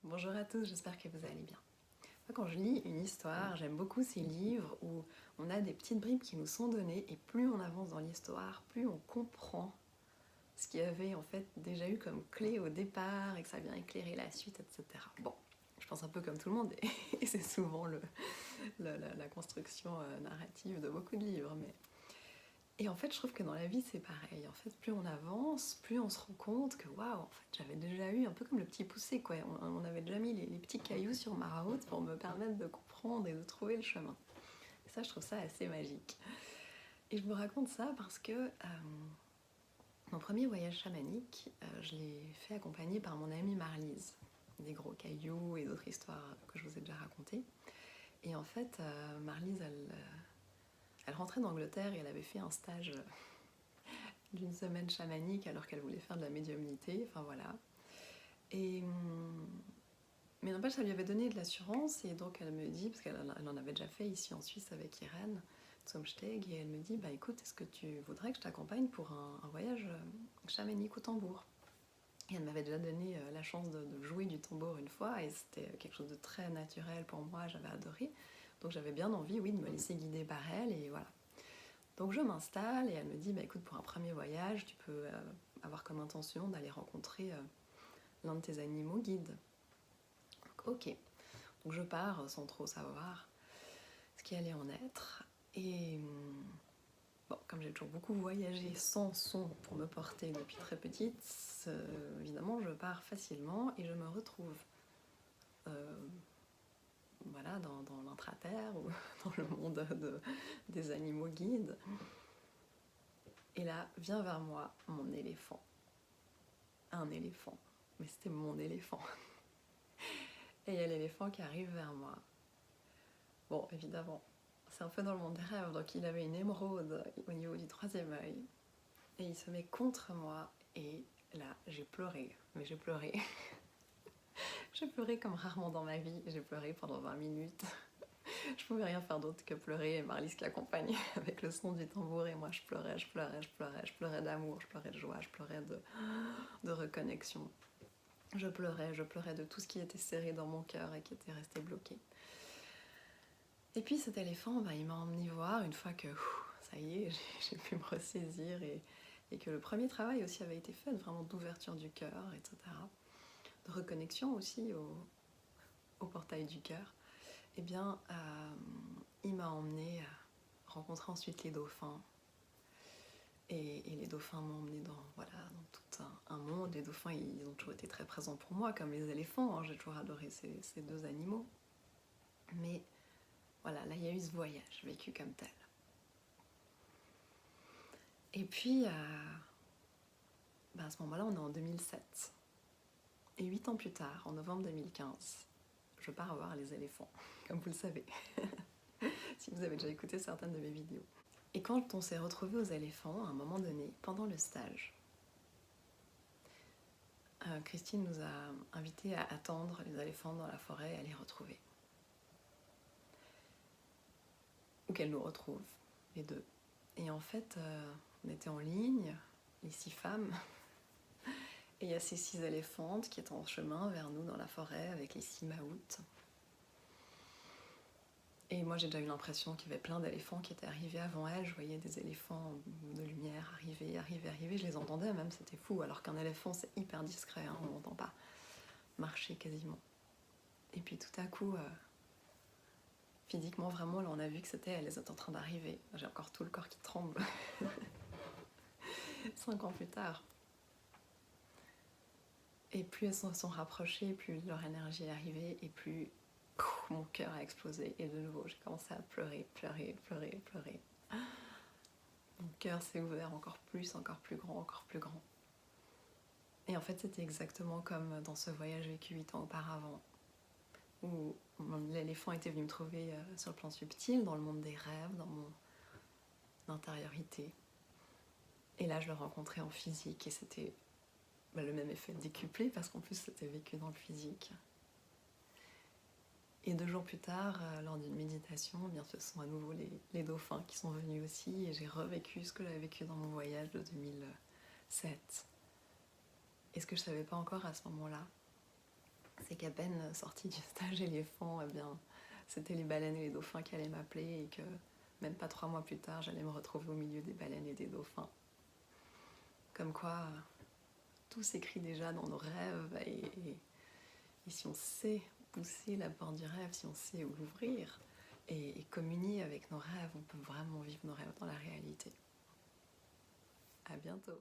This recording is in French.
Bonjour à tous, j'espère que vous allez bien. Moi, quand je lis une histoire, j'aime beaucoup ces livres où on a des petites bribes qui nous sont données et plus on avance dans l'histoire, plus on comprend ce qu'il y avait en fait déjà eu comme clé au départ et que ça vient éclairer la suite, etc. Bon, je pense un peu comme tout le monde et c'est souvent la construction narrative de beaucoup de livres, mais... Et en fait, je trouve que dans la vie, c'est pareil. En fait, plus on avance, plus on se rend compte que waouh, en fait, j'avais déjà eu un peu comme le petit poussé, quoi. On avait déjà mis les petits cailloux sur ma route pour me permettre de comprendre et de trouver le chemin. Et ça, je trouve ça assez magique. Et je vous raconte ça parce que mon premier voyage chamanique, je l'ai fait accompagner par mon amie Marlise. Des gros cailloux et d'autres histoires que je vous ai déjà racontées. Et en fait, Marlise, elle rentrait d'Angleterre et elle avait fait un stage d'une semaine chamanique alors qu'elle voulait faire de la médiumnité, enfin voilà. Et, mais n'empêche, ça lui avait donné de l'assurance et donc elle me dit, parce qu'elle en avait déjà fait ici en Suisse avec Irène Zumsteg, et elle me dit, bah écoute, est-ce que tu voudrais que je t'accompagne pour un voyage chamanique au tambour? Et elle m'avait déjà donné la chance de jouer du tambour une fois et c'était quelque chose de très naturel pour moi, j'avais adoré. Donc j'avais bien envie, oui, de me laisser guider par elle et voilà. Donc je m'installe et elle me dit, bah écoute, pour un premier voyage, tu peux avoir comme intention d'aller rencontrer l'un de tes animaux guides. Donc ok, donc je pars sans trop savoir ce qui allait en être. Et bon, comme j'ai toujours beaucoup voyagé sans son pour me porter depuis très petite, évidemment je pars facilement et je me retrouve voilà, dans l'intraterre ou dans le monde des animaux guides. Et là, vient vers moi mon éléphant. Un éléphant. Mais c'était mon éléphant. Et il y a l'éléphant qui arrive vers moi. Bon, évidemment, c'est un peu dans le monde des rêves, donc il avait une émeraude au niveau du troisième œil. Et il se met contre moi, et là, j'ai pleuré. Mais j'ai pleuré. J'ai pleuré comme rarement dans ma vie. J'ai pleuré pendant 20 minutes. Je pouvais rien faire d'autre que pleurer, et Marlise qui accompagnait avec le son du tambour, et moi je pleurais, je pleurais, je pleurais, je pleurais d'amour, je pleurais de joie, je pleurais de reconnexion. Je pleurais de tout ce qui était serré dans mon cœur et qui était resté bloqué. Et puis cet éléphant, il m'a emmené voir une fois que ça y est, j'ai pu me ressaisir et que le premier travail aussi avait été fait, vraiment d'ouverture du cœur, etc. De reconnexion aussi au portail du cœur. Eh bien, il m'a emmené rencontrer ensuite les dauphins. Et les dauphins m'ont emmené dans tout un monde. Les dauphins, ils ont toujours été très présents pour moi, comme les éléphants. Hein. J'ai toujours adoré ces deux animaux. Mais voilà, là, il y a eu ce voyage vécu comme tel. Et puis, à ce moment-là, on est en 2007. Et 8 ans plus tard, en novembre 2015, je pars voir les éléphants, comme vous le savez, si vous avez déjà écouté certaines de mes vidéos. Et quand on s'est retrouvés aux éléphants, à un moment donné, pendant le stage, Christine nous a invités à attendre les éléphants dans la forêt et à les retrouver. Ou qu'elles nous retrouvent, les deux. Et en fait, on était en ligne, les 6 femmes, et il y a ces 6 éléphantes qui étaient en chemin vers nous dans la forêt avec les 6 maouts. Et moi j'ai déjà eu l'impression qu'il y avait plein d'éléphants qui étaient arrivés avant elles. Je voyais des éléphants de lumière arriver. Je les entendais même, c'était fou. Alors qu'un éléphant c'est hyper discret, hein, on n'entend pas marcher quasiment. Et puis tout à coup, physiquement vraiment, là on a vu que c'était elles étaient en train d'arriver. J'ai encore tout le corps qui tremble. 5 ans plus tard. Et plus elles se sont rapprochées, plus leur énergie est arrivée et plus mon cœur a explosé. Et de nouveau, j'ai commencé à pleurer. Mon cœur s'est ouvert encore plus grand. Et en fait, c'était exactement comme dans ce voyage vécu 8 ans auparavant, où l'éléphant était venu me trouver sur le plan subtil, dans le monde des rêves, dans mon intériorité. Et là, je le rencontrais en physique et c'était le même effet décuplé parce qu'en plus, c'était vécu dans le physique. Et 2 jours plus tard, lors d'une méditation, eh bien, ce sont à nouveau les dauphins qui sont venus aussi et j'ai revécu ce que j'avais vécu dans mon voyage de 2007. Et ce que je ne savais pas encore à ce moment-là, c'est qu'à peine sortie du stage éléphant, eh bien, c'était les baleines et les dauphins qui allaient m'appeler et que même pas 3 mois plus tard, j'allais me retrouver au milieu des baleines et des dauphins. Comme quoi, tout s'écrit déjà dans nos rêves et si on sait pousser la porte du rêve, si on sait l'ouvrir et communier avec nos rêves, on peut vraiment vivre nos rêves dans la réalité. À bientôt.